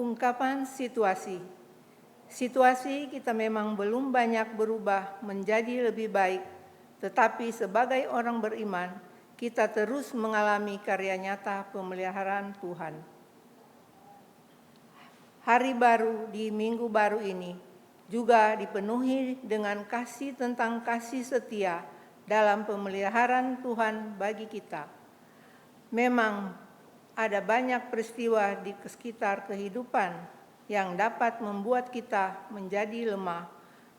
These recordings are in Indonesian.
Ungkapan situasi. Situasi kita memang belum banyak berubah menjadi lebih baik, tetapi sebagai orang beriman, kita terus mengalami karya nyata pemeliharaan Tuhan. Hari baru di minggu baru ini juga dipenuhi dengan kasih tentang kasih setia dalam pemeliharaan Tuhan bagi kita. Memang ada banyak peristiwa di sekitar kehidupan yang dapat membuat kita menjadi lemah,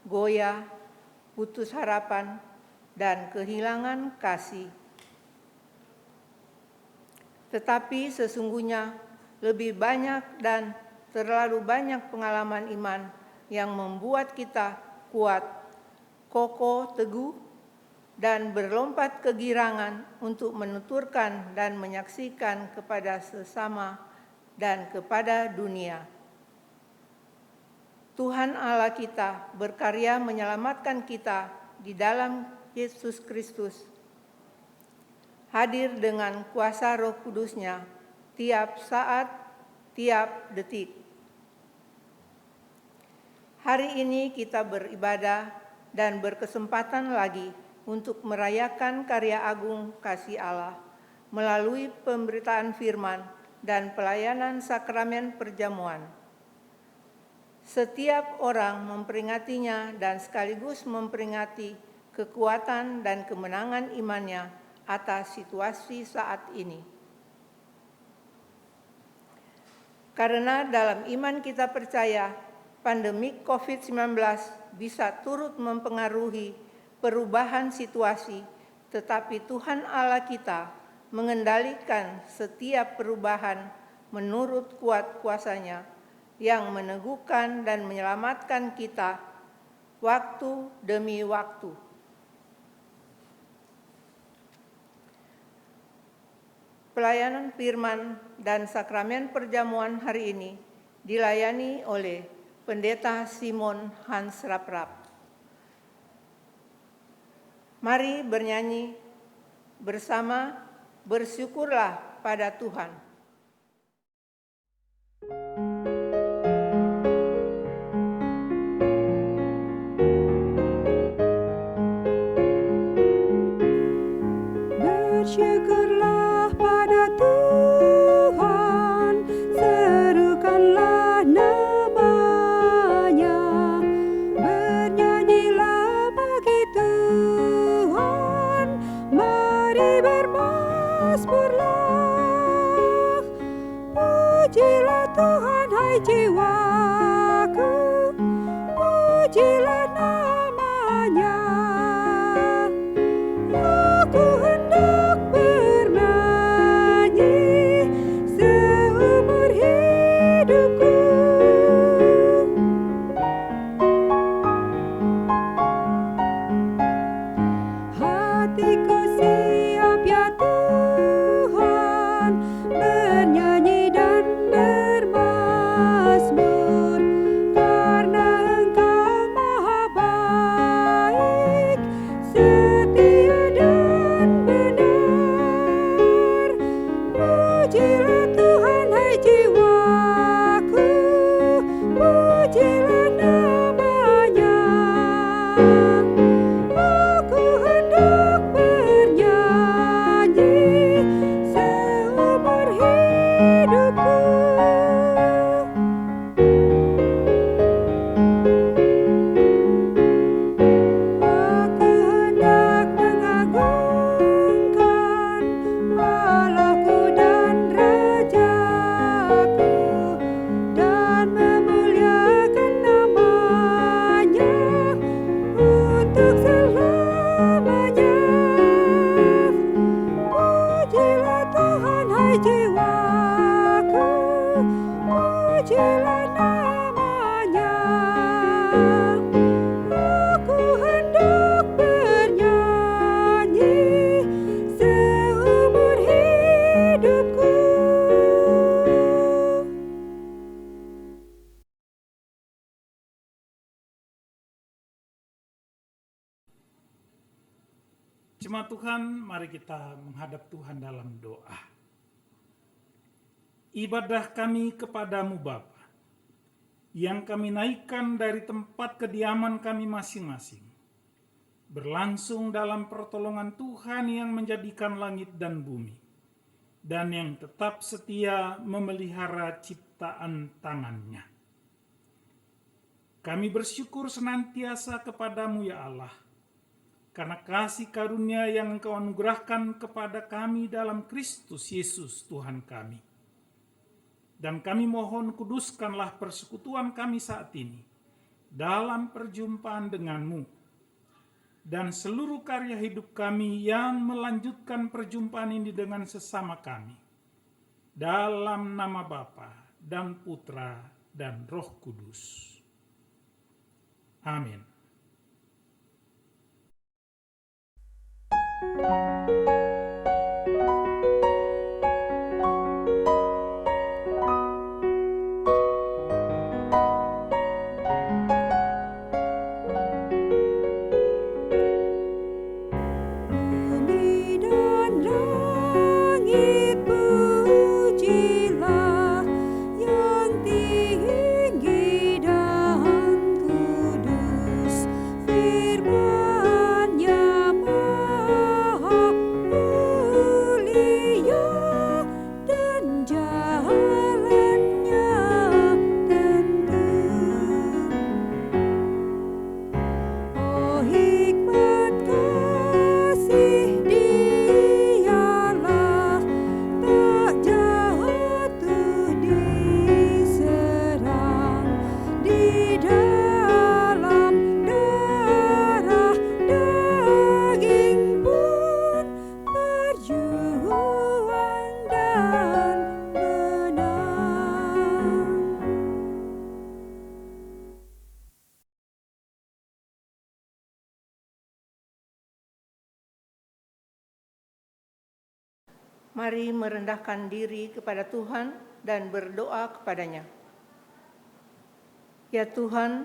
goyah, putus harapan, dan kehilangan kasih. Tetapi sesungguhnya lebih banyak dan terlalu banyak pengalaman iman yang membuat kita kuat, kokoh, teguh, dan berlompat kegirangan untuk menuturkan dan menyaksikan kepada sesama dan kepada dunia. Tuhan Allah kita berkarya menyelamatkan kita di dalam Yesus Kristus, hadir dengan kuasa Roh Kudus-Nya tiap saat, tiap detik. Hari ini kita beribadah dan berkesempatan lagi untuk merayakan karya agung kasih Allah melalui pemberitaan firman dan pelayanan sakramen perjamuan. Setiap orang memperingatinya dan sekaligus memperingati kekuatan dan kemenangan imannya atas situasi saat ini. Karena dalam iman kita percaya pandemi COVID-19 bisa turut mempengaruhi perubahan situasi, tetapi Tuhan Allah kita mengendalikan setiap perubahan menurut kuat kuasa-Nya yang meneguhkan dan menyelamatkan kita waktu demi waktu. Pelayanan firman dan sakramen perjamuan hari ini dilayani oleh Pendeta Simon Hans Raprap. Mari bernyanyi bersama, bersyukurlah pada Tuhan. Bersyukurlah pada Tuhan, serukanlah nama-Nya, bernyanyilah bagi Tuhan, mari bermazmurlah. Pujilah Tuhan, hai jiwaku, pujilah nama-Nya. Aku hendak bernyanyi seumur hidupku. Hatiku siap ya Tuhan, bernyanyi dan bermazmur, karena Engkau maha baik, setia dan benar. Pujilah Tuhan, hai jiwaku, pujilah nama-Nya. Aku hendak bernyanyi seumur hidupku. Aku hendak mengagungkan Allahku dan Rajaku, dan memuliakan nama-Nya untuk selamanya. Pujilah Tuhan, hai jiwaku, pujilah nama-Nya. Aku hendak bernyanyi seumur hidupku. Jemaat Tuhan, mari kita menghadap Tuhan dalam doa. Ibadah kami kepadamu Bapa, yang kami naikkan dari tempat kediaman kami masing-masing, berlangsung dalam pertolongan Tuhan yang menjadikan langit dan bumi, dan yang tetap setia memelihara ciptaan tangannya. Kami bersyukur senantiasa kepadamu ya Allah, karena kasih karunia yang Engkau anugerahkan kepada kami dalam Kristus Yesus Tuhan kami. Dan kami mohon kuduskanlah persekutuan kami saat ini dalam perjumpaan denganmu, dan seluruh karya hidup kami yang melanjutkan perjumpaan ini dengan sesama kami. Dalam nama Bapa dan Putra dan Roh Kudus. Amin. Bumi dan langit pujilah yang tinggi dan kudus, firman-Nya maha mulia dan jalan-Nya tentu. Oh hikmat kasih Dialah, tak jatuh diserang, di dalam darah daging pun berjuang dan menang. Mari merendahkan diri kepada Tuhan dan berdoa kepadanya. Ya Tuhan,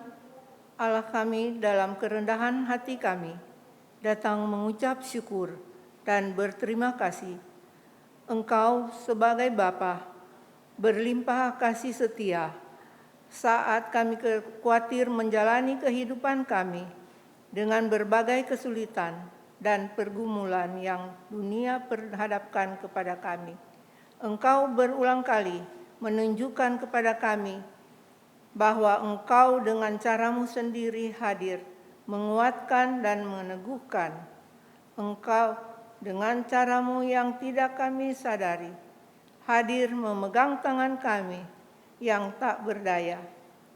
Allah kami, dalam kerendahan hati kami datang mengucap syukur dan berterima kasih. Engkau sebagai Bapa berlimpah kasih setia saat kami khawatir menjalani kehidupan kami dengan berbagai kesulitan dan pergumulan yang dunia perhadapkan kepada kami. Engkau berulang kali menunjukkan kepada kami bahwa Engkau dengan caramu sendiri hadir, menguatkan dan meneguhkan. Engkau dengan caramu yang tidak kami sadari, hadir memegang tangan kami yang tak berdaya,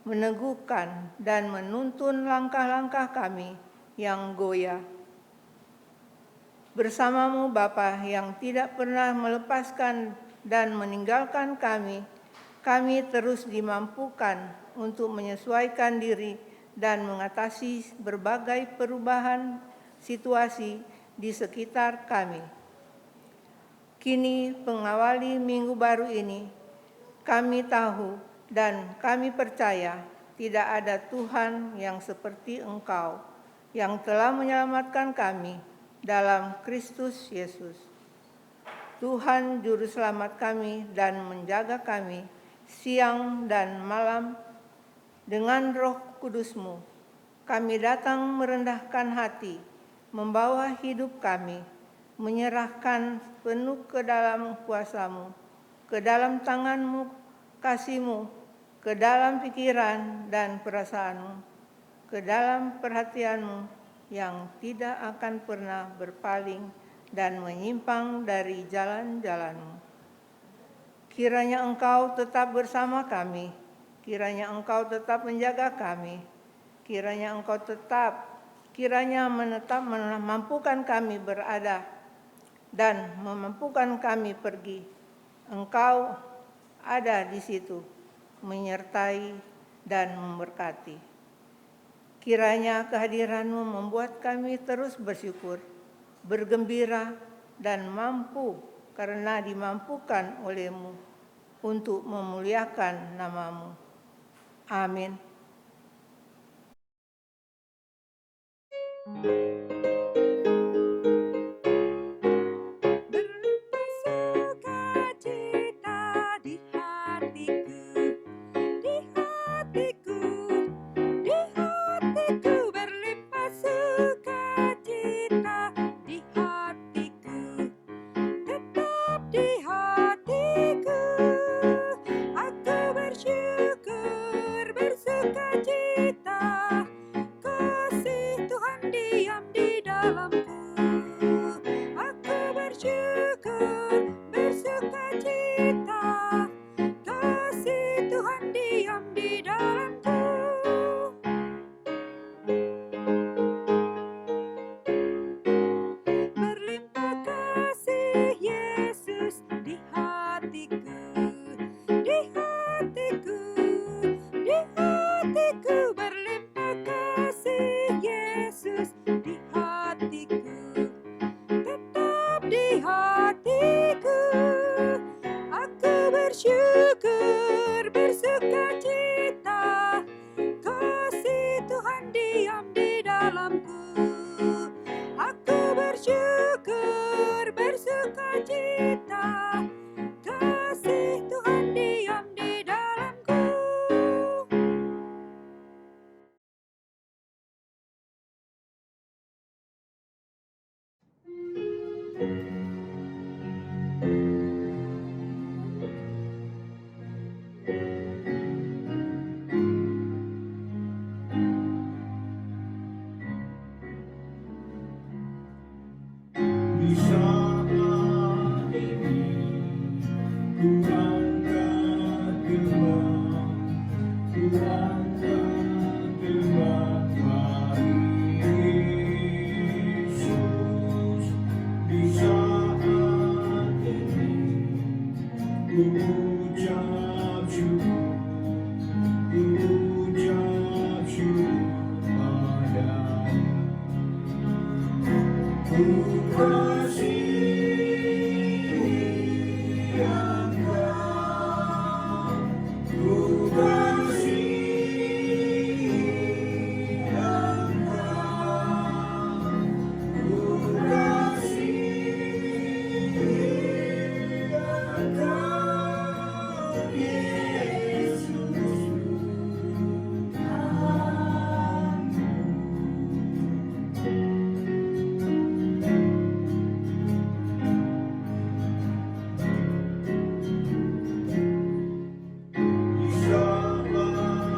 meneguhkan dan menuntun langkah-langkah kami yang goyah. Bersamamu Bapa yang tidak pernah melepaskan dan meninggalkan kami terus dimampukan untuk menyesuaikan diri dan mengatasi berbagai perubahan situasi di sekitar kami. Kini pengawali minggu baru ini, kami tahu dan kami percaya tidak ada Tuhan yang seperti Engkau yang telah menyelamatkan kami dalam Kristus Yesus. Tuhan Juru Selamat kami dan menjaga kami siang dan malam dengan Roh Kudus-Mu. Kami datang merendahkan hati, membawa hidup kami, menyerahkan penuh ke dalam kuasa-Mu, ke dalam tangan-Mu, kasih-Mu, ke dalam pikiran dan perasaan-Mu, ke dalam perhatian-Mu yang tidak akan pernah berpaling dan menyimpang dari jalan-jalan-Mu. Kiranya Engkau tetap bersama kami, kiranya Engkau tetap menjaga kami, kiranya menetap memampukan kami berada dan memampukan kami pergi. Engkau ada di situ, menyertai dan memberkati. Kiranya kehadiran-Mu membuat kami terus bersyukur, bergembira, dan mampu karena dimampukan oleh-Mu untuk memuliakan nama-Mu. Amin. Berlimpah sukacita di hatiku, Yesus di hatiku, tetap di hatiku. Aku bersyukur, bersuka cita, kasih Tuhan diam di dalamku. Aku bersyukur, bersuka cita, kasih Tuhan diam di dalamku. Di saat ini ku angkat gerbang, ku angkat gerbang bagi Yesus. Di saat ini ku ucap syukur, ku ucap syukur padamu. Ku kasihi Engkau, ku kasihi Engkau, ku kasihi Engkau, Yesus di saat ini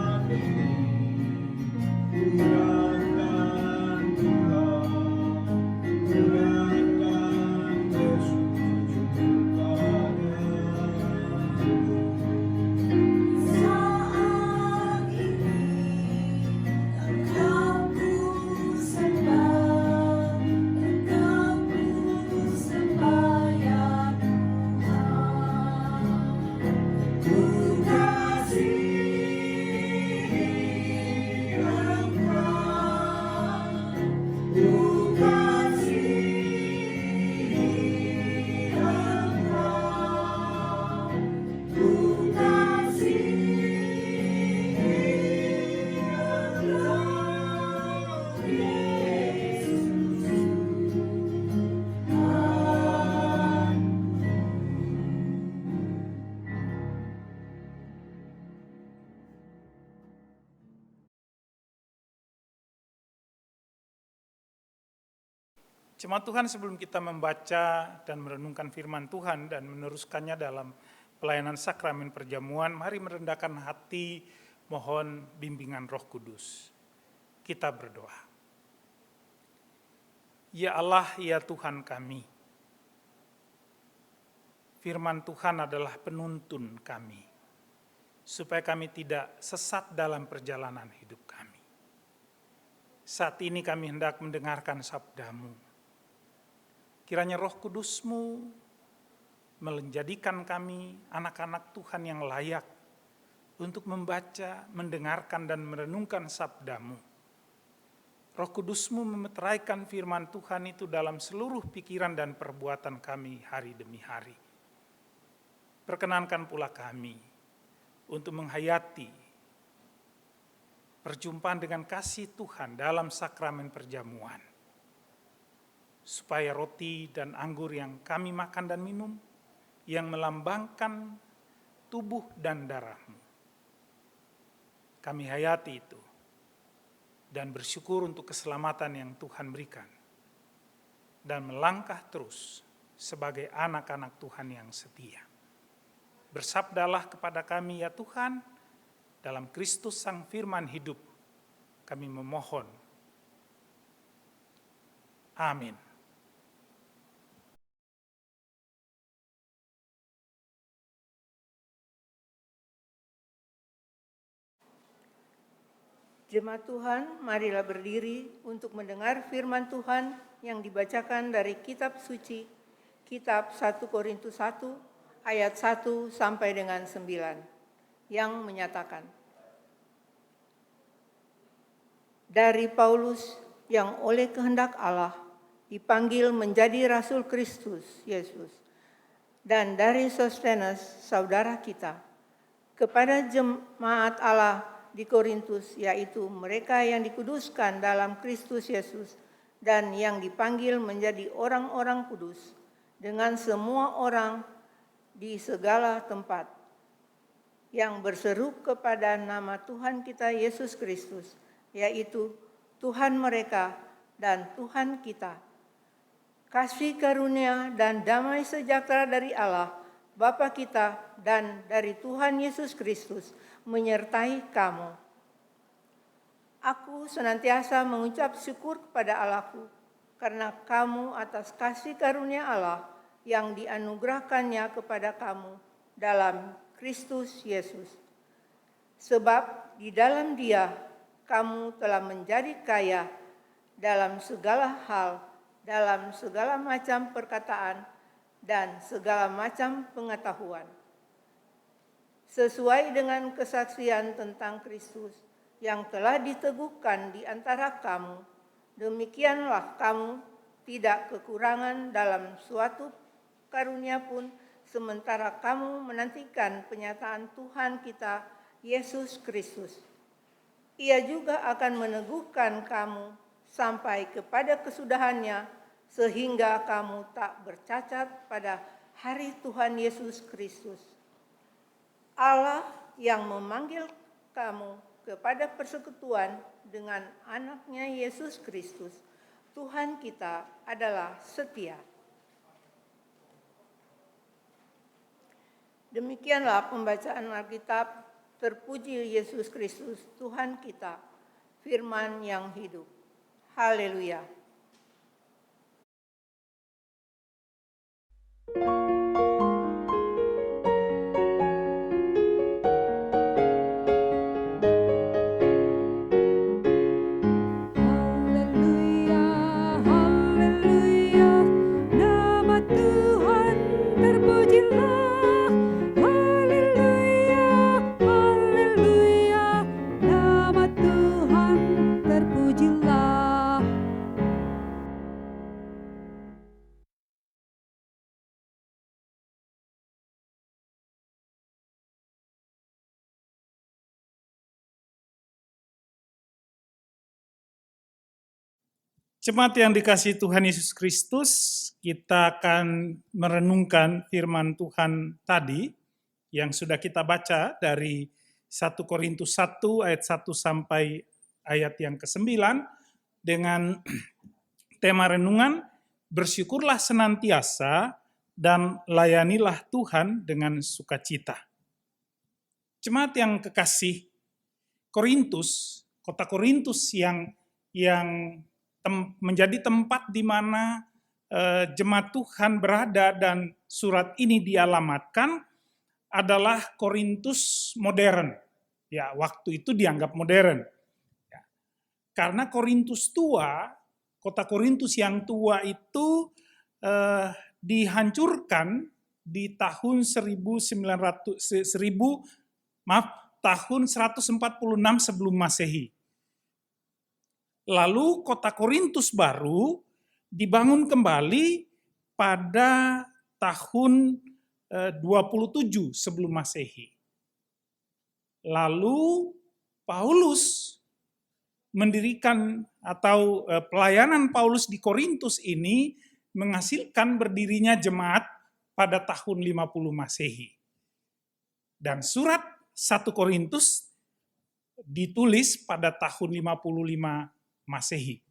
ku datang bersujud padamu. Saat ini Engkau ku sembah, Engkau ku sembah ya Tuhan. Ku kasihi Engkau, ku kasihi Engkau, ku kasihi Engkau, Yesus. Jemaat Tuhan, sebelum kita membaca dan merenungkan firman Tuhan dan meneruskannya dalam pelayanan sakramen perjamuan, mari merendahkan hati, mohon bimbingan Roh Kudus. Kita berdoa. Ya Allah, ya Tuhan kami, firman Tuhan adalah penuntun kami, supaya kami tidak sesat dalam perjalanan hidup kami. Saat ini kami hendak mendengarkan sabda-Mu. Kiranya Roh Kudus-Mu menjadikan kami anak-anak Tuhan yang layak untuk membaca, mendengarkan, dan merenungkan sabda-Mu. Roh Kudus-Mu memeteraikan firman Tuhan itu dalam seluruh pikiran dan perbuatan kami hari demi hari. Perkenankan pula kami untuk menghayati perjumpaan dengan kasih Tuhan dalam sakramen perjamuan, supaya roti dan anggur yang kami makan dan minum, yang melambangkan tubuh dan darah-Mu, kami hayati itu, dan bersyukur untuk keselamatan yang Tuhan berikan, dan melangkah terus sebagai anak-anak Tuhan yang setia. Bersabdalah kepada kami ya Tuhan, dalam Kristus Sang Firman hidup, kami memohon. Amin. Jemaat Tuhan, marilah berdiri untuk mendengar firman Tuhan yang dibacakan dari kitab suci, kitab 1 Korintus 1 ayat 1 sampai dengan 9, yang menyatakan, dari Paulus, yang oleh kehendak Allah dipanggil menjadi Rasul Kristus Yesus, dan dari Sostenes, saudara kita, kepada jemaat Allah di Korintus, yaitu mereka yang dikuduskan dalam Kristus Yesus dan yang dipanggil menjadi orang-orang kudus, dengan semua orang di segala tempat yang berseru kepada nama Tuhan kita Yesus Kristus, yaitu Tuhan mereka dan Tuhan kita. Kasih karunia dan damai sejahtera dari Allah, Bapa kita, dan dari Tuhan Yesus Kristus menyertai kamu. Aku senantiasa mengucap syukur kepada Allahku karena kamu atas kasih karunia Allah yang dianugerahkannya kepada kamu dalam Kristus Yesus. Sebab di dalam Dia kamu telah menjadi kaya dalam segala hal, dalam segala macam perkataan dan segala macam pengetahuan. Sesuai dengan kesaksian tentang Kristus yang telah diteguhkan di antara kamu, demikianlah kamu tidak kekurangan dalam suatu karunia pun, sementara kamu menantikan penyataan Tuhan kita Yesus Kristus. Ia juga akan meneguhkan kamu sampai kepada kesudahannya, sehingga kamu tak bercacat pada hari Tuhan Yesus Kristus. Allah yang memanggil kamu kepada persekutuan dengan anaknya Yesus Kristus, Tuhan kita adalah setia. Demikianlah pembacaan Alkitab. Terpuji Yesus Kristus, Tuhan kita, firman yang hidup. Haleluya. Haleluya, haleluya, nama Tuhan terpujilah. Haleluya, haleluya, nama Tuhan terpujilah. Jemaat yang dikasihi Tuhan Yesus Kristus, kita akan merenungkan firman Tuhan tadi yang sudah kita baca dari 1 Korintus 1 ayat 1 sampai ayat yang ke-9 dengan tema renungan, bersyukurlah senantiasa dan layanilah Tuhan dengan sukacita. Jemaat yang kekasih, Korintus, kota Korintus yang menjadi tempat di mana jemaat Tuhan berada dan surat ini dialamatkan adalah Korintus modern. Ya, waktu itu dianggap modern. Ya. Karena Korintus tua, kota Korintus yang tua itu dihancurkan di tahun tahun 146 sebelum Masehi. Lalu kota Korintus baru dibangun kembali pada tahun 27 sebelum Masehi. Lalu Paulus mendirikan atau pelayanan Paulus di Korintus ini menghasilkan berdirinya jemaat pada tahun 50 Masehi. Dan surat 1 Korintus ditulis pada tahun 55 Masehi.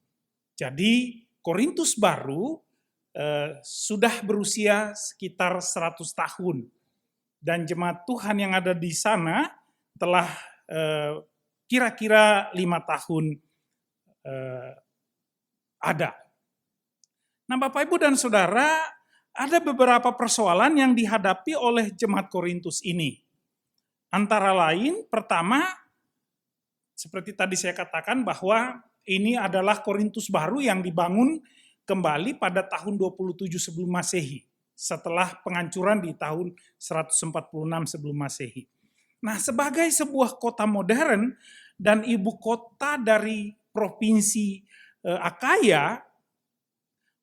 Jadi Korintus baru sudah berusia sekitar 100 tahun. Dan jemaat Tuhan yang ada di sana telah kira-kira 5 tahun ada. Nah, Bapak Ibu dan Saudara, ada beberapa persoalan yang dihadapi oleh jemaat Korintus ini. Antara lain, pertama, seperti tadi saya katakan bahwa ini adalah Korintus baru yang dibangun kembali pada tahun 27 sebelum Masehi, setelah penghancuran di tahun 146 sebelum Masehi. Nah, sebagai sebuah kota modern dan ibu kota dari provinsi Akaya,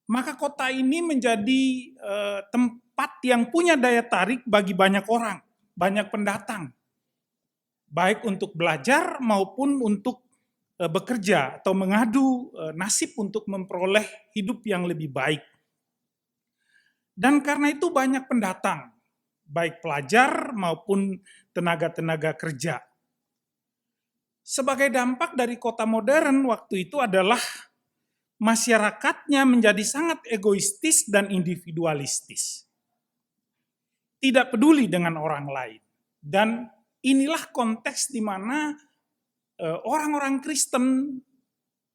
maka kota ini menjadi tempat yang punya daya tarik bagi banyak orang, banyak pendatang, baik untuk belajar maupun untuk bekerja atau mengadu nasib untuk memperoleh hidup yang lebih baik. Dan karena itu banyak pendatang, baik pelajar maupun tenaga-tenaga kerja. Sebagai dampak dari kota modern waktu itu adalah masyarakatnya menjadi sangat egoistis dan individualistis. Tidak peduli dengan orang lain. Dan inilah konteks di mana orang-orang Kristen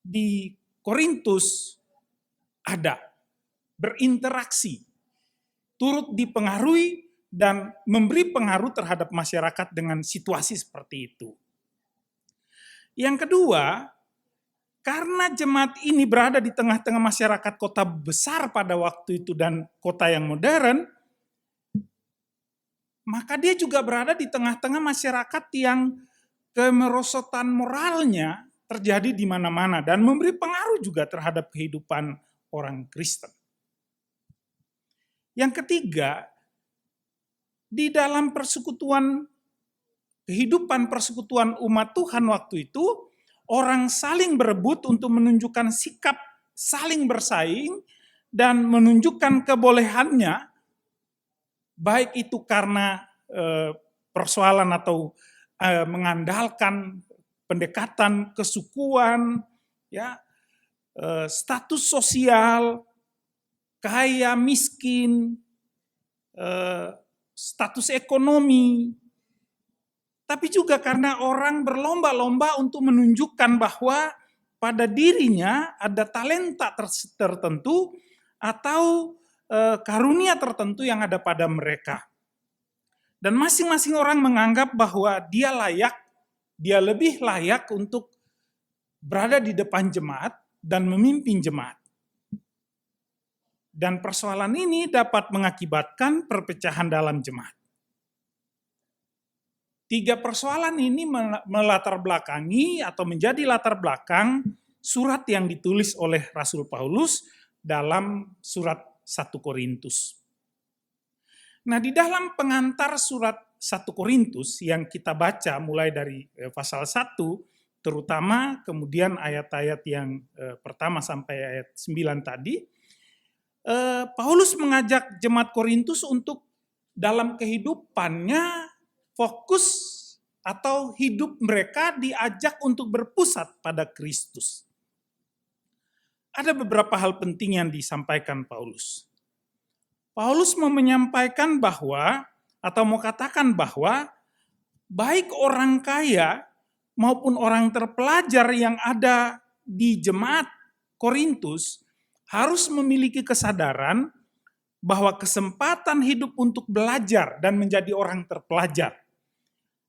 di Korintus ada, berinteraksi, turut dipengaruhi dan memberi pengaruh terhadap masyarakat dengan situasi seperti itu. Yang kedua, karena jemaat ini berada di tengah-tengah masyarakat kota besar pada waktu itu dan kota yang modern, maka dia juga berada di tengah-tengah masyarakat yang kemerosotan moralnya terjadi di mana-mana dan memberi pengaruh juga terhadap kehidupan orang Kristen. Yang ketiga, di dalam kehidupan persekutuan umat Tuhan waktu itu, orang saling berebut untuk menunjukkan sikap saling bersaing dan menunjukkan kebolehannya, baik itu karena persoalan atau mengandalkan pendekatan kesukuan, ya, status sosial, kaya miskin, status ekonomi, tapi juga karena orang berlomba-lomba untuk menunjukkan bahwa pada dirinya ada talenta tertentu atau karunia tertentu yang ada pada mereka. Dan masing-masing orang menganggap bahwa dia lebih layak untuk berada di depan jemaat dan memimpin jemaat. Dan persoalan ini dapat mengakibatkan perpecahan dalam jemaat. 3 persoalan ini melatar belakangi atau menjadi latar belakang surat yang ditulis oleh Rasul Paulus dalam surat 1 Korintus. Nah, di dalam pengantar surat 1 Korintus yang kita baca mulai dari pasal 1, terutama kemudian ayat-ayat yang pertama sampai ayat 9 tadi, Paulus mengajak jemaat Korintus untuk dalam kehidupannya fokus atau hidup mereka diajak untuk berpusat pada Kristus. Ada beberapa hal penting yang disampaikan Paulus. Paulus mau menyampaikan bahwa, atau mau katakan bahwa, baik orang kaya maupun orang terpelajar yang ada di jemaat Korintus harus memiliki kesadaran bahwa kesempatan hidup untuk belajar dan menjadi orang terpelajar,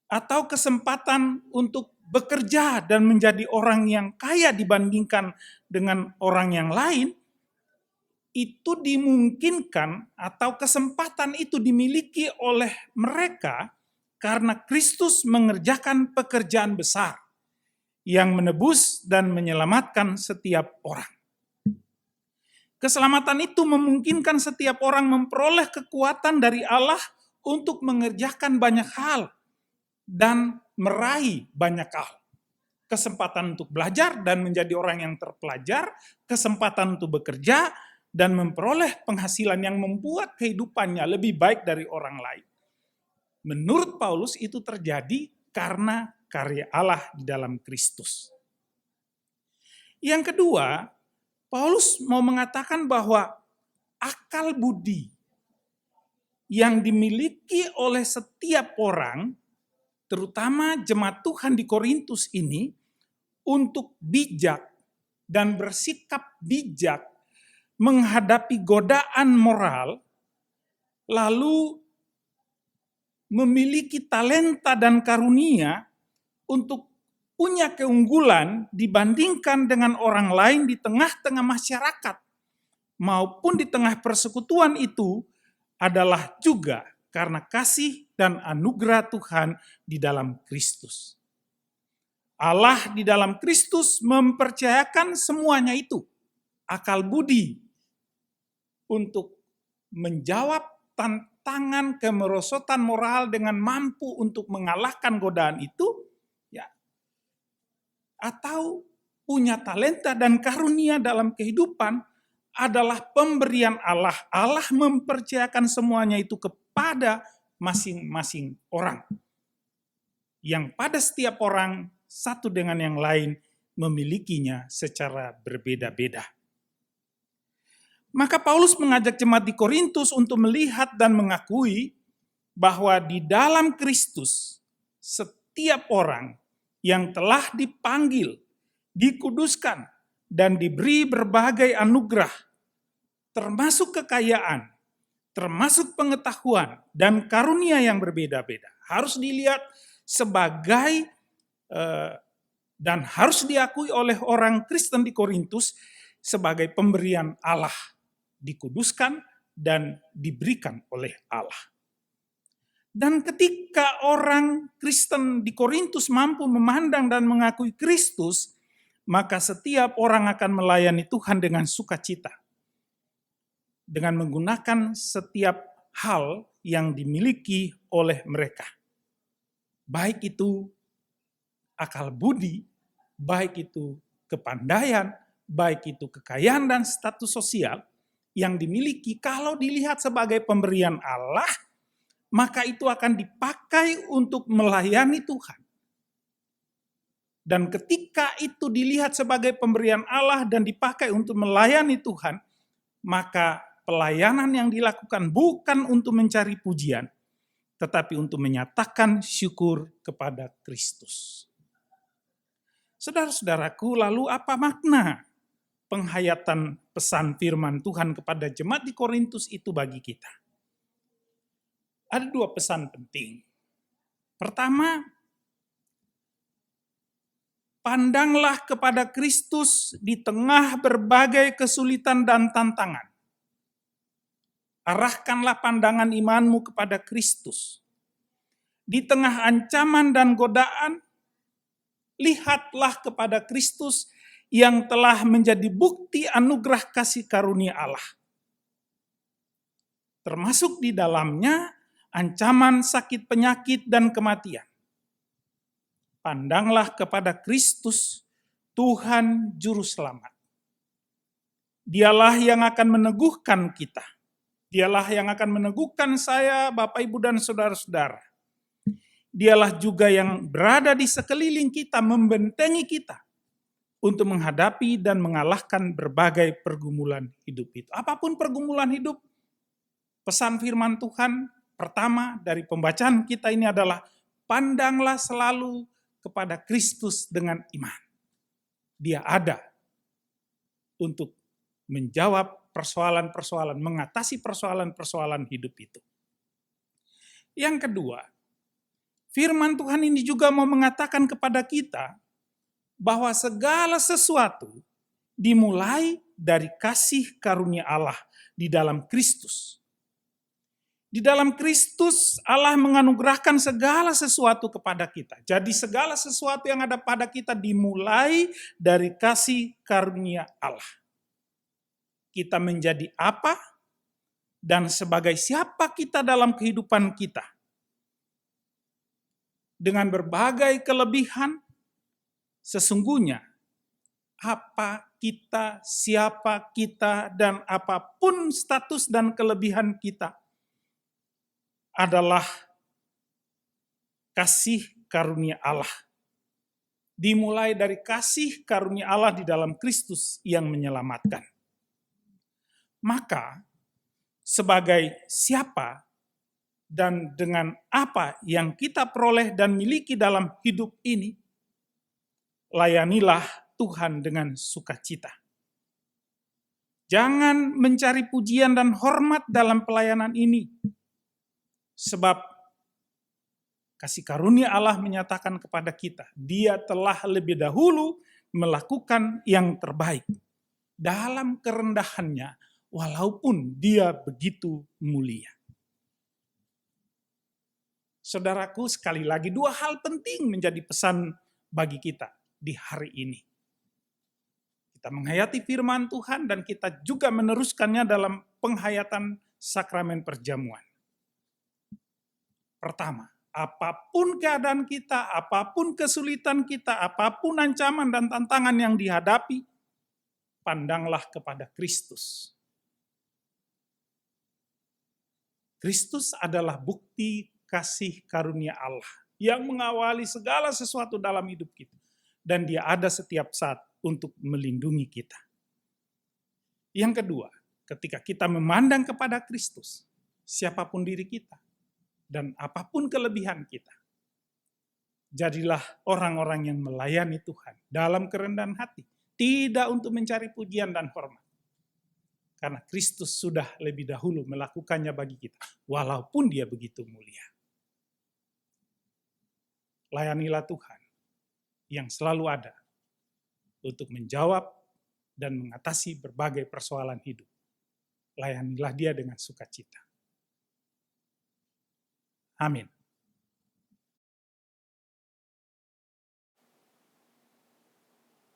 atau kesempatan untuk bekerja dan menjadi orang yang kaya dibandingkan dengan orang yang lain, itu dimungkinkan atau kesempatan itu dimiliki oleh mereka karena Kristus mengerjakan pekerjaan besar yang menebus dan menyelamatkan setiap orang. Keselamatan itu memungkinkan setiap orang memperoleh kekuatan dari Allah untuk mengerjakan banyak hal dan meraih banyak hal. Kesempatan untuk belajar dan menjadi orang yang terpelajar, kesempatan untuk bekerja dan memperoleh penghasilan yang membuat kehidupannya lebih baik dari orang lain. Menurut Paulus itu terjadi karena karya Allah di dalam Kristus. Yang kedua, Paulus mau mengatakan bahwa akal budi yang dimiliki oleh setiap orang, terutama jemaat Tuhan di Korintus ini, untuk bijak dan bersikap bijak menghadapi godaan moral, lalu memiliki talenta dan karunia untuk punya keunggulan dibandingkan dengan orang lain di tengah-tengah masyarakat maupun di tengah persekutuan itu adalah juga karena kasih dan anugerah Tuhan di dalam Kristus. Allah di dalam Kristus mempercayakan semuanya itu, akal budi, untuk menjawab tantangan kemerosotan moral dengan mampu untuk mengalahkan godaan itu, ya, atau punya talenta dan karunia dalam kehidupan adalah pemberian Allah. Allah mempercayakan semuanya itu kepada masing-masing orang, yang pada setiap orang satu dengan yang lain memilikinya secara berbeda-beda. Maka Paulus mengajak jemaat di Korintus untuk melihat dan mengakui bahwa di dalam Kristus setiap orang yang telah dipanggil, dikuduskan, dan diberi berbagai anugerah, termasuk kekayaan, termasuk pengetahuan, dan karunia yang berbeda-beda, harus dilihat sebagai dan harus diakui oleh orang Kristen di Korintus sebagai pemberian Allah, dikuduskan dan diberikan oleh Allah. Dan ketika orang Kristen di Korintus mampu memandang dan mengakui Kristus, maka setiap orang akan melayani Tuhan dengan sukacita, dengan menggunakan setiap hal yang dimiliki oleh mereka. Baik itu akal budi, baik itu kepandaian, baik itu kekayaan dan status sosial yang dimiliki, kalau dilihat sebagai pemberian Allah, maka itu akan dipakai untuk melayani Tuhan. Dan ketika itu dilihat sebagai pemberian Allah dan dipakai untuk melayani Tuhan, maka pelayanan yang dilakukan bukan untuk mencari pujian, tetapi untuk menyatakan syukur kepada Kristus. Saudara-saudaraku, lalu apa makna penghayatan pesan firman Tuhan kepada jemaat di Korintus itu bagi kita? Ada dua pesan penting. Pertama, pandanglah kepada Kristus di tengah berbagai kesulitan dan tantangan. Arahkanlah pandangan imanmu kepada Kristus. Di tengah ancaman dan godaan, lihatlah kepada Kristus yang telah menjadi bukti anugerah kasih karunia Allah. Termasuk di dalamnya ancaman sakit penyakit dan kematian. Pandanglah kepada Kristus, Tuhan Juru Selamat. Dialah yang akan meneguhkan kita. Dialah yang akan meneguhkan saya, Bapak, Ibu, dan saudara-saudara. Dialah juga yang berada di sekeliling kita, membentengi kita untuk menghadapi dan mengalahkan berbagai pergumulan hidup itu. Apapun pergumulan hidup, pesan firman Tuhan pertama dari pembacaan kita ini adalah pandanglah selalu kepada Kristus dengan iman. Dia ada untuk menjawab persoalan-persoalan, mengatasi persoalan-persoalan hidup itu. Yang kedua, firman Tuhan ini juga mau mengatakan kepada kita bahwa segala sesuatu dimulai dari kasih karunia Allah di dalam Kristus. Di dalam Kristus Allah menganugerahkan segala sesuatu kepada kita. Jadi segala sesuatu yang ada pada kita dimulai dari kasih karunia Allah. Kita menjadi apa dan sebagai siapa kita dalam kehidupan kita. Dengan berbagai kelebihan, sesungguhnya apa kita, siapa kita, dan apapun status dan kelebihan kita adalah kasih karunia Allah. Dimulai dari kasih karunia Allah di dalam Kristus yang menyelamatkan. Maka, sebagai siapa dan dengan apa yang kita peroleh dan miliki dalam hidup ini, layanilah Tuhan dengan sukacita. Jangan mencari pujian dan hormat dalam pelayanan ini, sebab kasih karunia Allah menyatakan kepada kita, Dia telah lebih dahulu melakukan yang terbaik dalam kerendahannya, walaupun Dia begitu mulia. Saudaraku, sekali lagi dua hal penting menjadi pesan bagi kita di hari ini. Kita menghayati firman Tuhan dan kita juga meneruskannya dalam penghayatan sakramen perjamuan. Pertama, apapun keadaan kita, apapun kesulitan kita, apapun ancaman dan tantangan yang dihadapi, pandanglah kepada Kristus. Kristus adalah bukti kasih karunia Allah yang mengawali segala sesuatu dalam hidup kita. Dan dia ada setiap saat untuk melindungi kita. Yang kedua, ketika kita memandang kepada Kristus, siapapun diri kita, dan apapun kelebihan kita, jadilah orang-orang yang melayani Tuhan dalam kerendahan hati, tidak untuk mencari pujian dan hormat. Karena Kristus sudah lebih dahulu melakukannya bagi kita, walaupun dia begitu mulia. Layanilah Tuhan yang selalu ada untuk menjawab dan mengatasi berbagai persoalan hidup. Layanilah dia dengan sukacita. Amin.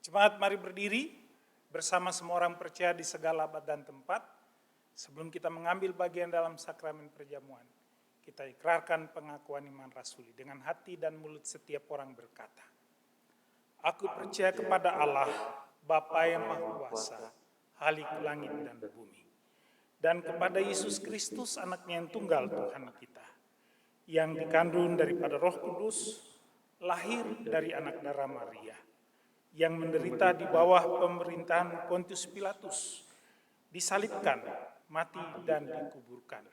Jemaat, mari berdiri bersama semua orang percaya di segala abad dan tempat. Sebelum kita mengambil bagian dalam sakramen perjamuan, kita ikrarkan pengakuan iman rasuli. Dengan hati dan mulut setiap orang berkata, aku percaya kepada Allah, Bapa yang Maha Kuasa, Halik langit dan bumi, dan kepada Yesus Kristus, anaknya yang tunggal Tuhan kita, yang dikandung daripada Roh Kudus, lahir dari anak darah Maria, yang menderita di bawah pemerintahan Pontius Pilatus, disalibkan, mati dan dikuburkan,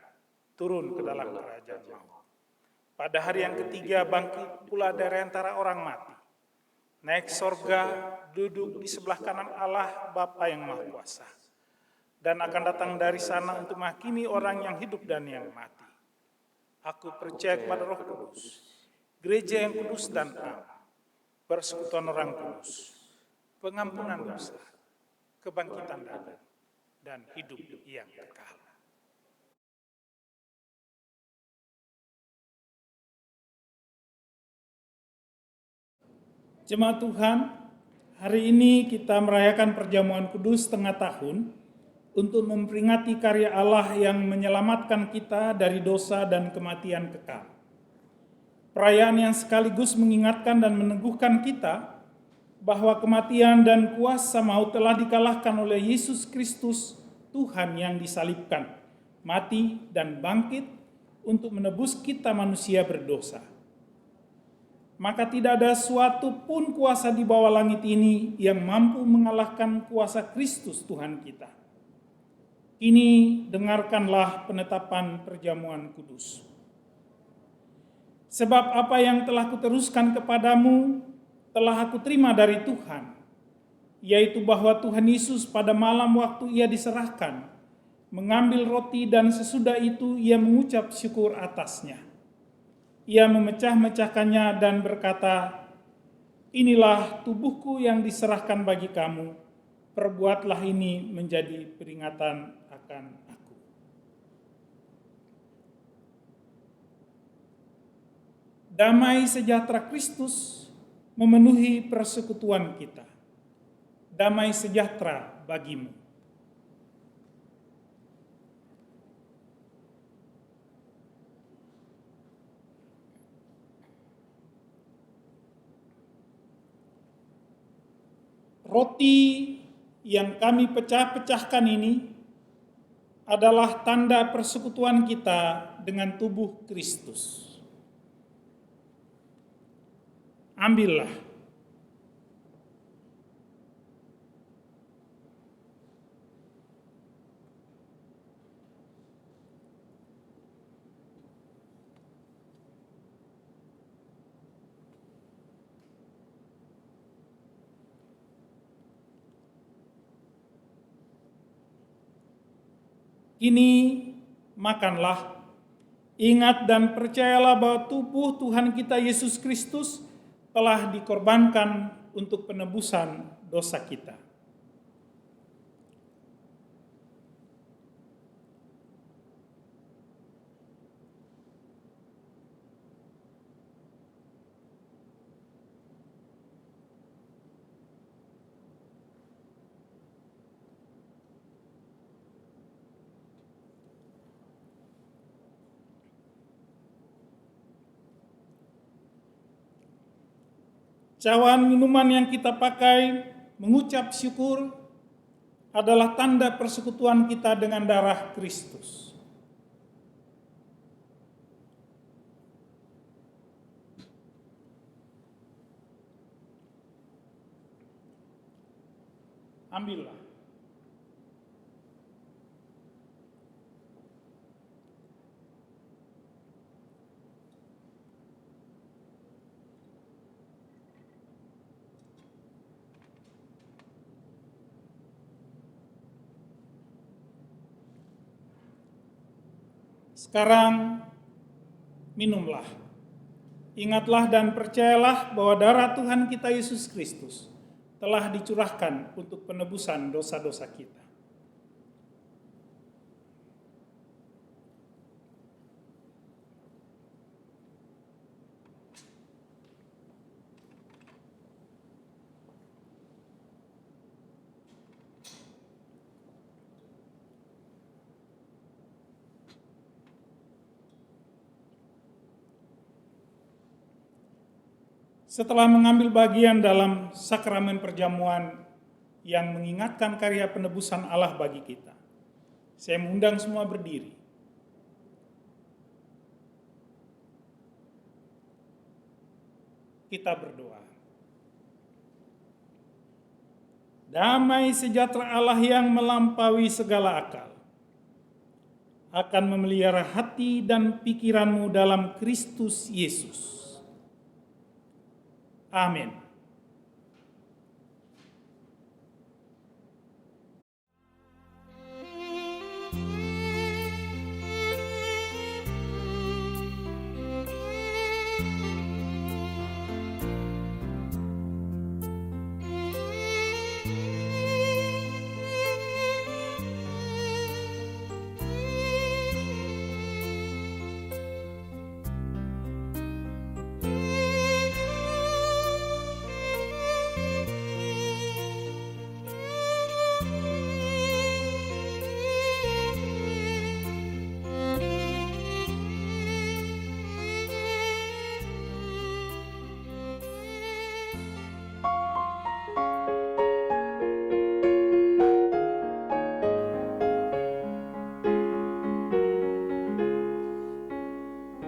turun ke dalam kerajaan maut. Pada hari yang ketiga bangkit pula dari antara orang mati, naik sorga, duduk di sebelah kanan Allah Bapa yang Maha Kuasa, dan akan datang dari sana untuk menghakimi orang yang hidup dan yang mati. Aku percaya kepada Roh Kudus, gereja yang kudus dan am, persekutuan orang kudus, pengampunan dosa, kebangkitan dan hidup yang kekal. Jemaat Tuhan, hari ini kita merayakan perjamuan kudus setengah tahun untuk memperingati karya Allah yang menyelamatkan kita dari dosa dan kematian kekal. Perayaan yang sekaligus mengingatkan dan meneguhkan kita bahwa kematian dan kuasa maut telah dikalahkan oleh Yesus Kristus, Tuhan yang disalibkan, mati dan bangkit untuk menebus kita manusia berdosa. Maka tidak ada suatu pun kuasa di bawah langit ini yang mampu mengalahkan kuasa Kristus Tuhan kita. Ini dengarkanlah penetapan perjamuan kudus. Sebab apa yang telah kuteruskan kepadamu telah aku terima dari Tuhan, yaitu bahwa Tuhan Yesus pada malam waktu ia diserahkan, mengambil roti dan sesudah itu ia mengucap syukur atasnya. Ia memecah-mecahkannya dan berkata, inilah tubuhku yang diserahkan bagi kamu, perbuatlah ini menjadi peringatan akan aku. Damai sejahtera Kristus memenuhi persekutuan kita. Damai sejahtera bagimu. Roti yang kami pecah-pecahkan ini adalah tanda persekutuan kita dengan tubuh Kristus. Ambillah. Kini makanlah, ingat dan percayalah bahwa tubuh Tuhan kita Yesus Kristus telah dikorbankan untuk penebusan dosa kita. Cawan minuman yang kita pakai mengucap syukur adalah tanda persekutuan kita dengan darah Kristus. Ambillah. Sekarang minumlah. Ingatlah dan percayalah bahwa darah Tuhan kita Yesus Kristus telah dicurahkan untuk penebusan dosa-dosa kita. Setelah mengambil bagian dalam sakramen perjamuan yang mengingatkan karya penebusan Allah bagi kita, saya mengundang semua berdiri. Kita berdoa. Damai sejahtera Allah yang melampaui segala akal akan memelihara hati dan pikiranmu dalam Kristus Yesus. Amin.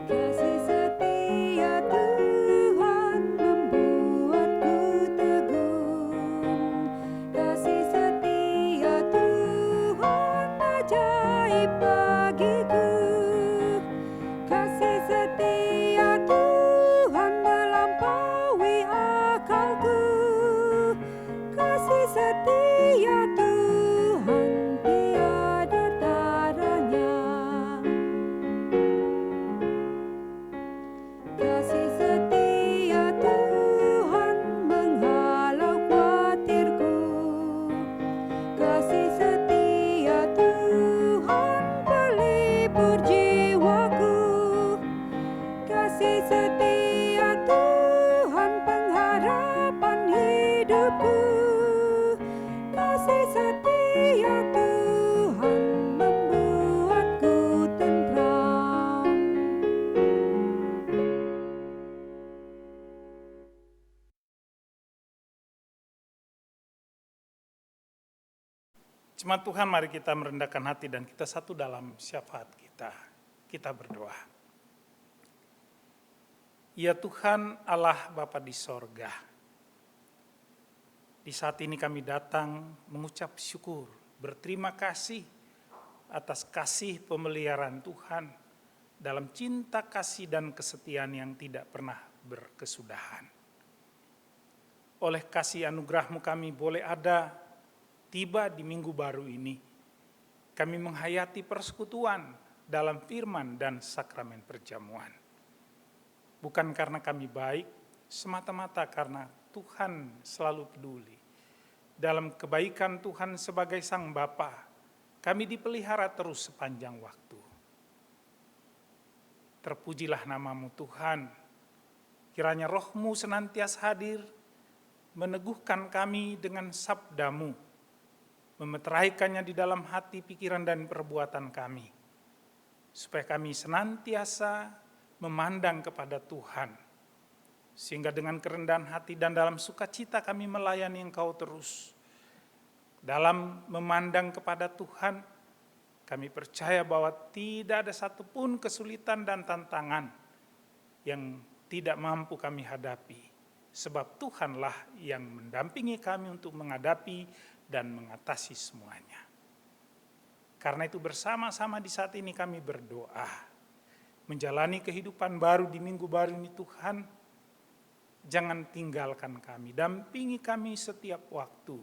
Kasih setia Tuhan membuatku teguh. Kasih setia Tuhan ajaib bagiku. Kasih setia Tuhan melampaui akalku. Kasih setia Tuhan tiada taranya. Kasih setia Tuhan menghalau khawatirku. Kasih setia Tuhan pelipur jiwaku. Kasih setia Tuhan pengharapan hidupku. Kasih setia Tuhan membuatku tentram. Jemaat Tuhan, mari kita merendahkan hati dan kita satu dalam syafaat kita. Kita berdoa. Ya Tuhan Allah Bapa di sorga, di saat ini kami datang mengucap syukur, berterima kasih atas kasih pemeliharaan Tuhan dalam cinta kasih dan kesetiaan yang tidak pernah berkesudahan. Oleh kasih anugerah-Mu kami boleh ada tiba di minggu baru ini. Kami menghayati persekutuan dalam firman dan sakramen perjamuan. Bukan karena kami baik, semata-mata karena Tuhan selalu peduli. Dalam kebaikan Tuhan sebagai Sang Bapa, kami dipelihara terus sepanjang waktu. Terpujilah nama-Mu Tuhan, kiranya Roh-Mu senantiasa hadir, meneguhkan kami dengan sabda-Mu, memeteraikannya di dalam hati, pikiran, dan perbuatan kami, supaya kami senantiasa memandang kepada Tuhan, Sehingga dengan kerendahan hati dan dalam sukacita kami melayani Engkau terus. Dalam memandang kepada Tuhan, kami percaya bahwa tidak ada satupun kesulitan dan tantangan yang tidak mampu kami hadapi. Sebab Tuhanlah yang mendampingi kami untuk menghadapi dan mengatasi semuanya. Karena itu bersama-sama di saat ini kami berdoa. Menjalani kehidupan baru di minggu baru ini Tuhan, jangan tinggalkan kami, dampingi kami setiap waktu,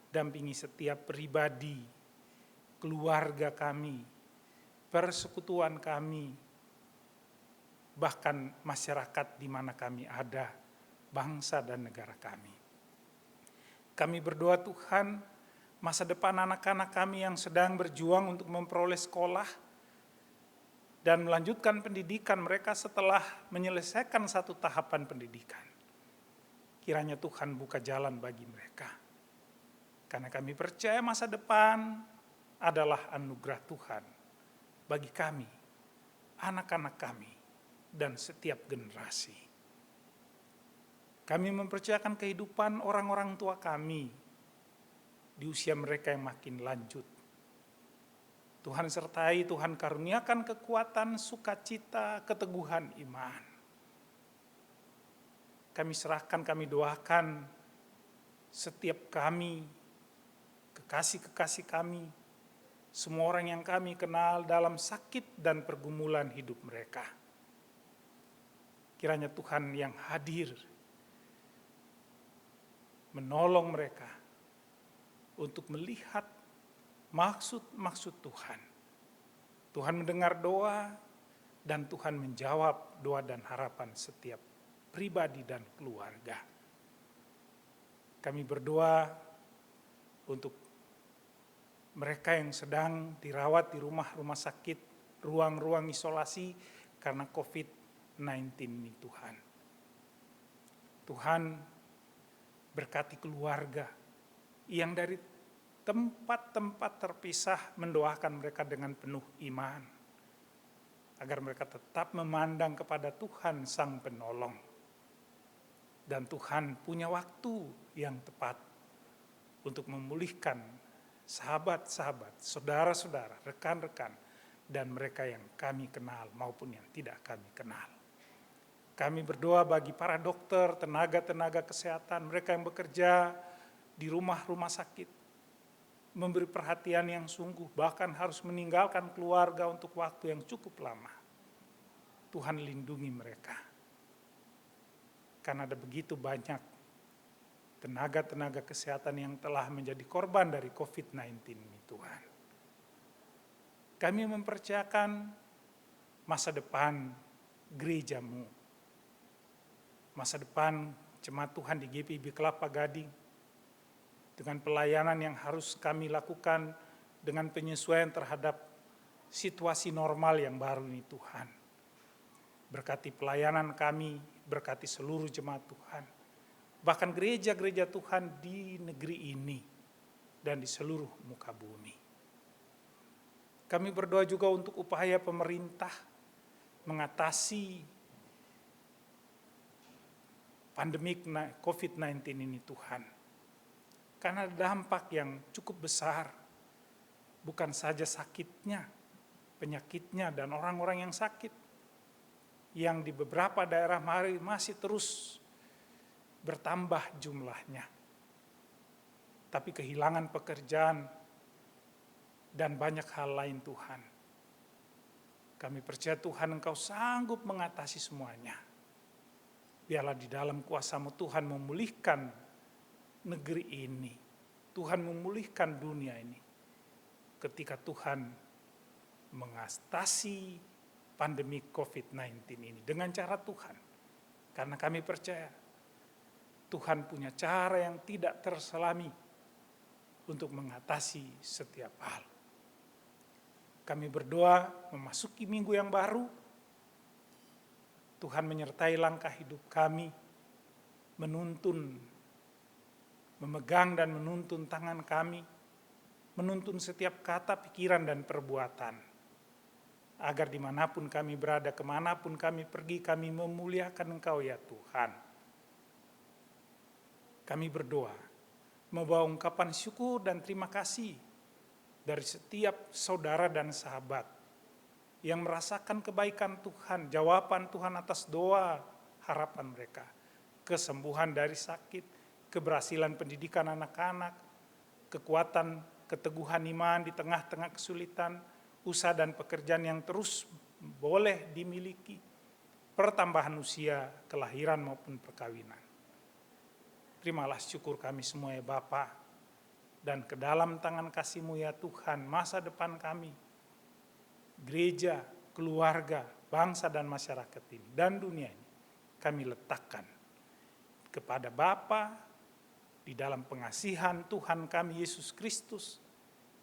dampingi setiap pribadi, keluarga kami, persekutuan kami, bahkan masyarakat di mana kami ada, bangsa dan negara kami. Kami berdoa Tuhan, masa depan anak-anak kami yang sedang berjuang untuk memperoleh sekolah dan melanjutkan pendidikan mereka setelah menyelesaikan satu tahapan pendidikan. Kiranya Tuhan buka jalan bagi mereka. Karena kami percaya masa depan adalah anugerah Tuhan bagi kami, anak-anak kami, dan setiap generasi. Kami mempercayakan kehidupan orang-orang tua kami di usia mereka yang makin lanjut. Tuhan sertai, Tuhan karuniakan kekuatan, sukacita, keteguhan iman. Kami serahkan, kami doakan setiap kami, kekasih-kekasih kami, semua orang yang kami kenal dalam sakit dan pergumulan hidup mereka. Kiranya Tuhan yang hadir menolong mereka untuk melihat maksud-maksud Tuhan. Tuhan mendengar doa dan Tuhan menjawab doa dan harapan setiap pribadi dan keluarga. Kami berdoa untuk mereka yang sedang dirawat di rumah-rumah sakit, ruang-ruang isolasi karena COVID-19 ini Tuhan. Tuhan berkati keluarga yang dari tempat-tempat terpisah mendoakan mereka dengan penuh iman, agar mereka tetap memandang kepada Tuhan Sang Penolong. Dan Tuhan punya waktu yang tepat untuk memulihkan sahabat-sahabat, saudara-saudara, rekan-rekan, dan mereka yang kami kenal maupun yang tidak kami kenal. Kami berdoa bagi para dokter, tenaga-tenaga kesehatan, mereka yang bekerja di rumah-rumah sakit, memberi perhatian yang sungguh, bahkan harus meninggalkan keluarga untuk waktu yang cukup lama. Tuhan lindungi mereka. Karena ada begitu banyak tenaga-tenaga kesehatan yang telah menjadi korban dari COVID-19 ini Tuhan. Kami mempercayakan masa depan gerejamu, masa depan jemaat Tuhan di GPIB Kelapa Gading, dengan pelayanan yang harus kami lakukan dengan penyesuaian terhadap situasi normal yang baru ini Tuhan. Berkati pelayanan kami, berkati seluruh jemaat Tuhan, bahkan gereja-gereja Tuhan di negeri ini dan di seluruh muka bumi. Kami berdoa juga untuk upaya pemerintah mengatasi pandemik COVID-19 ini Tuhan. Karena dampak yang cukup besar, bukan saja sakitnya, penyakitnya dan orang-orang yang sakit, yang di beberapa daerah masih terus bertambah jumlahnya. Tapi kehilangan pekerjaan dan banyak hal lain Tuhan. Kami percaya Tuhan Engkau sanggup mengatasi semuanya. Biarlah di dalam kuasa-Mu Tuhan memulihkan negeri ini, Tuhan memulihkan dunia ini ketika Tuhan mengatasi pandemi COVID-19 ini dengan cara Tuhan. Karena kami percaya Tuhan punya cara yang tidak terselami untuk mengatasi setiap hal. Kami berdoa memasuki minggu yang baru, Tuhan menyertai langkah hidup kami, memegang dan menuntun tangan kami, menuntun setiap kata, pikiran, dan perbuatan, agar dimanapun kami berada, kemanapun kami pergi, kami memuliakan Engkau ya Tuhan. Kami berdoa, membawa ungkapan syukur dan terima kasih dari setiap saudara dan sahabat yang merasakan kebaikan Tuhan, jawaban Tuhan atas doa harapan mereka, kesembuhan dari sakit, keberhasilan pendidikan anak-anak, kekuatan, keteguhan iman di tengah-tengah kesulitan, usaha dan pekerjaan yang terus boleh dimiliki, pertambahan usia, kelahiran maupun perkawinan. Terimalah syukur kami semua ya Bapa, dan ke dalam tangan kasih-Mu ya Tuhan, masa depan kami, gereja, keluarga, bangsa dan masyarakat ini, dan dunia ini, kami letakkan kepada Bapa di dalam pengasihan Tuhan kami Yesus Kristus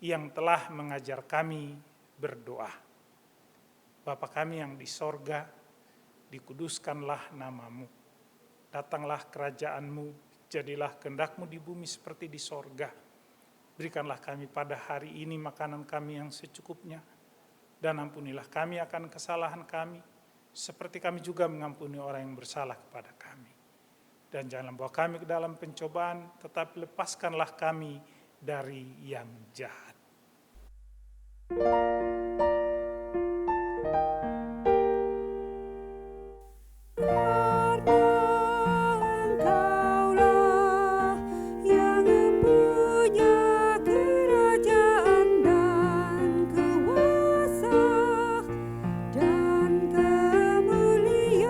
yang telah mengajar kami berdoa. Bapa kami yang di sorga, dikuduskanlah nama-Mu, datanglah kerajaan-Mu, jadilah kehendak-Mu di bumi seperti di sorga. Berikanlah kami pada hari ini makanan kami yang secukupnya, dan ampunilah kami akan kesalahan kami, seperti kami juga mengampuni orang yang bersalah kepada kami. Dan jangan bawa kami ke dalam pencobaan, tetapi lepaskanlah kami dari yang jahat. Engkaulah yang mempunyai kerajaan dan kuasa dan kemuliaan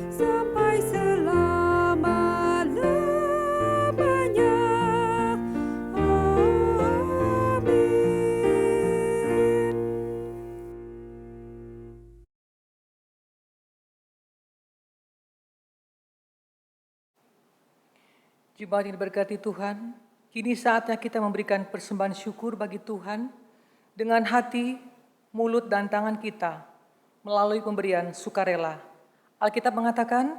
sampai selama-lamanya. Amin. Jemaat yang diberkati Tuhan, kini saatnya kita memberikan persembahan syukur bagi Tuhan dengan hati, mulut, dan tangan kita melalui pemberian sukarela. Alkitab mengatakan,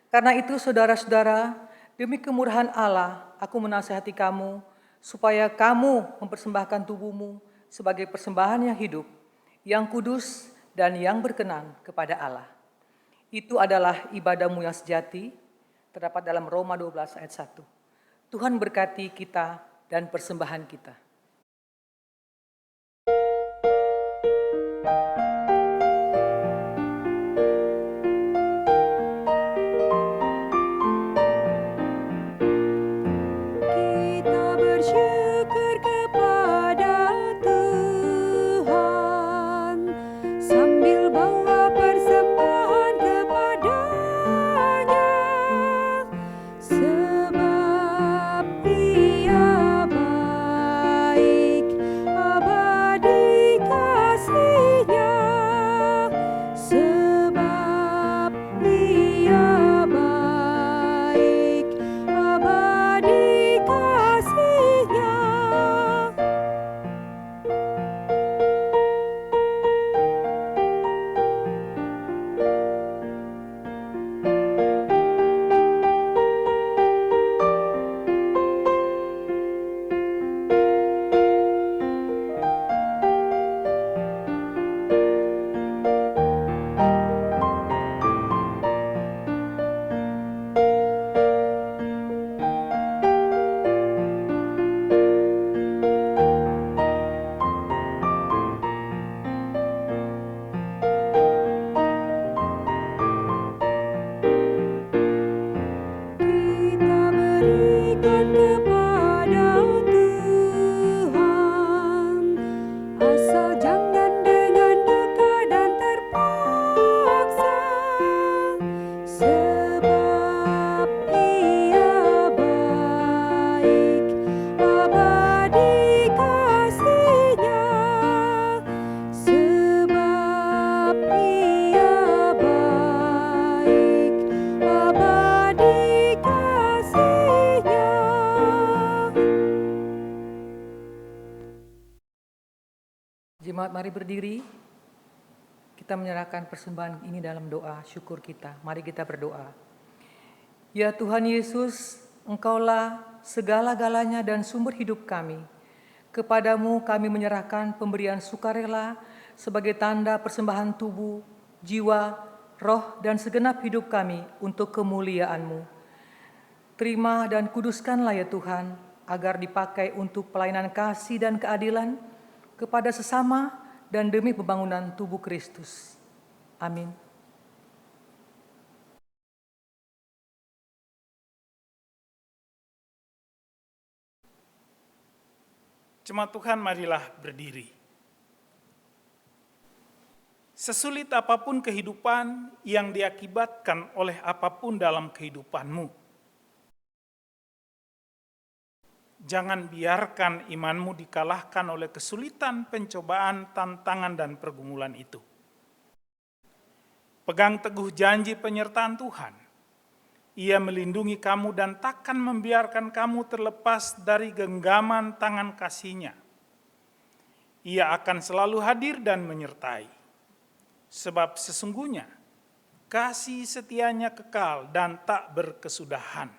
karena itu saudara-saudara, demi kemurahan Allah, aku menasihati kamu, supaya kamu mempersembahkan tubuhmu sebagai persembahan yang hidup, yang kudus, dan yang berkenan kepada Allah. Itu adalah ibadahmu yang sejati, terdapat dalam Roma 12 ayat 1. Tuhan berkati kita dan persembahan kita. Kita bersyukur kepada Tuhan sambil bawa persembahan kepada-Nya, sebab Dia baik, abadi kasih-Nya, sebab Dia baik, abadi kasih-Nya. Kita berikan kepada Tuhan, asal jangan dengan duka dan terpaksa, sebab Ia baik, abadi kasih-Nya, sebab Ia baik, abadi kasih-Nya. Jemaat mari berdiri, kita menyerahkan persembahan ini dalam doa syukur kita. Mari kita berdoa. Ya Tuhan Yesus, Engkaulah segala-galanya dan sumber hidup kami. Kepadamu kami menyerahkan pemberian sukarela sebagai tanda persembahan tubuh, jiwa, roh, dan segenap hidup kami untuk kemuliaan-Mu. Terima dan kuduskanlah ya Tuhan, agar dipakai untuk pelayanan kasih dan keadilan kepada sesama dan demi pembangunan tubuh Kristus. Amin. Jemaat Tuhan, marilah berdiri. Sesulit apapun kehidupan yang diakibatkan oleh apapun dalam kehidupanmu, jangan biarkan imanmu dikalahkan oleh kesulitan, pencobaan, tantangan, dan pergumulan itu. Pegang teguh janji penyertaan Tuhan. Ia melindungi kamu dan takkan membiarkan kamu terlepas dari genggaman tangan kasih-Nya. Ia akan selalu hadir dan menyertai. Sebab sesungguhnya kasih setianya kekal dan tak berkesudahan.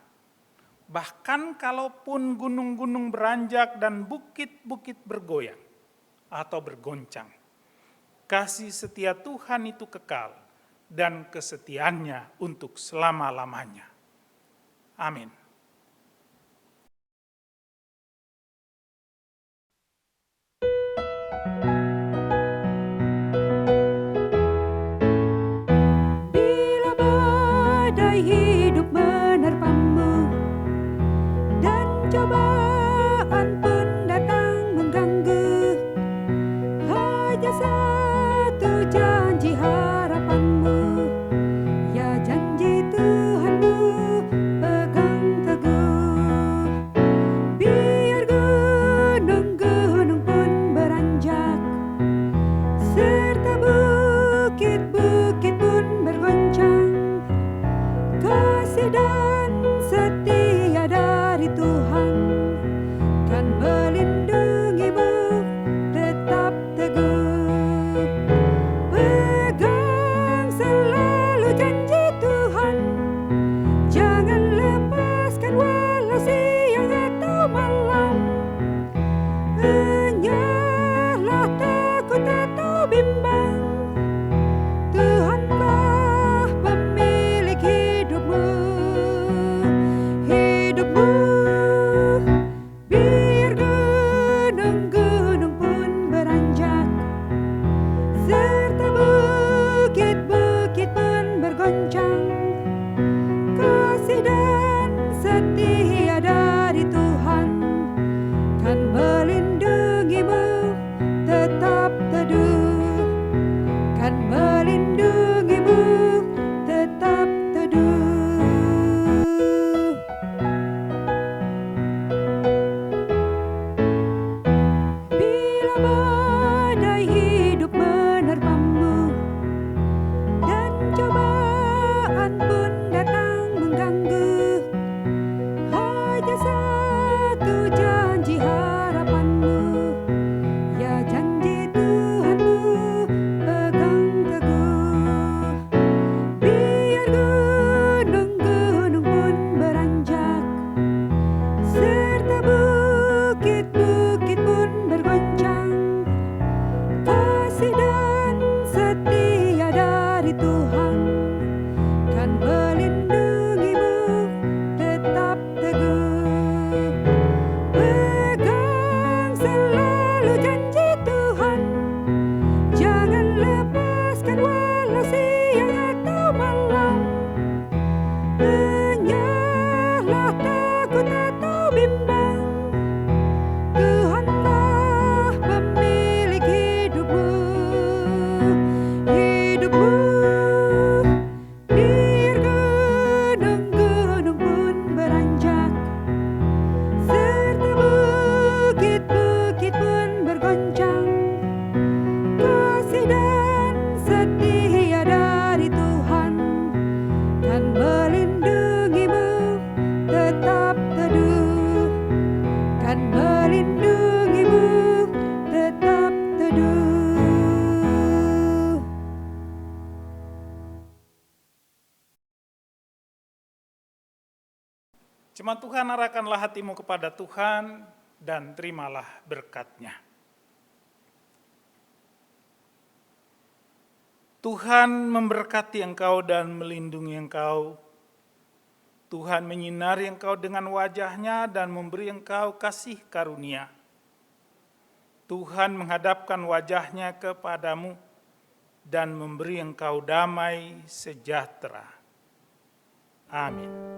Bahkan kalaupun gunung-gunung beranjak dan bukit-bukit bergoyang atau bergoncang, kasih setia Tuhan itu kekal dan kesetiaannya untuk selama-lamanya. Amin. Bila badai hidup menerpamu dan cobaan pun datang mengganggu, hanya satu janji harapanmu, ya janji Tuhanmu pegang teguh. Biar gunung-gunung pun beranjak, serta bukit-bukit pun bergoncang, kasih dan setia dari Tuhan kan melindungimu tetap teguh. Pegang selalu janji Tuhan, jangan lepaskan walau siang atau malam. Enyahlah takut atau bimbang, Tuhanlah pemilik hidupmu. Biar gunung-gunung pun beranjak, serta bukit-bukit pun bergoncang, kasih dan setia dari Tuhan kan melindungimu tetap teduh, kan melindungimu tetap teduh. Bila badai hidup menerpamu dan cobaan pun datang mengganggu, hanya satu janji harapanmu, ya janji Tuhanmu pegang teguh. Biar gunung-gunung pun beranjak, serta bukit-bukit pun bergoncang, kasih dan setia dari Tuhan kan melindungimu tetap teguh. Pegang selalu janji Tuhan, jangan lepaskan walau siang atau malam. Enyahlah takut atau bimbang, Tuhanlah pemilik hidupmu. Biar gunung-gunung pun beranjak, serta bukit-bukit pun bergoncang, kasih dan setia dari Tuhan kan melindungimu tetap teduh, kan melindungimu tetap teduh. Jemaat Tuhan, arahkanlah hatimu kepada Tuhan dan terimalah berkat-Nya. Tuhan memberkati engkau dan melindungi engkau. Tuhan menyinari engkau dengan wajah-Nya dan memberi engkau kasih karunia. Tuhan menghadapkan wajah-Nya kepadamu dan memberi engkau damai sejahtera. Amin.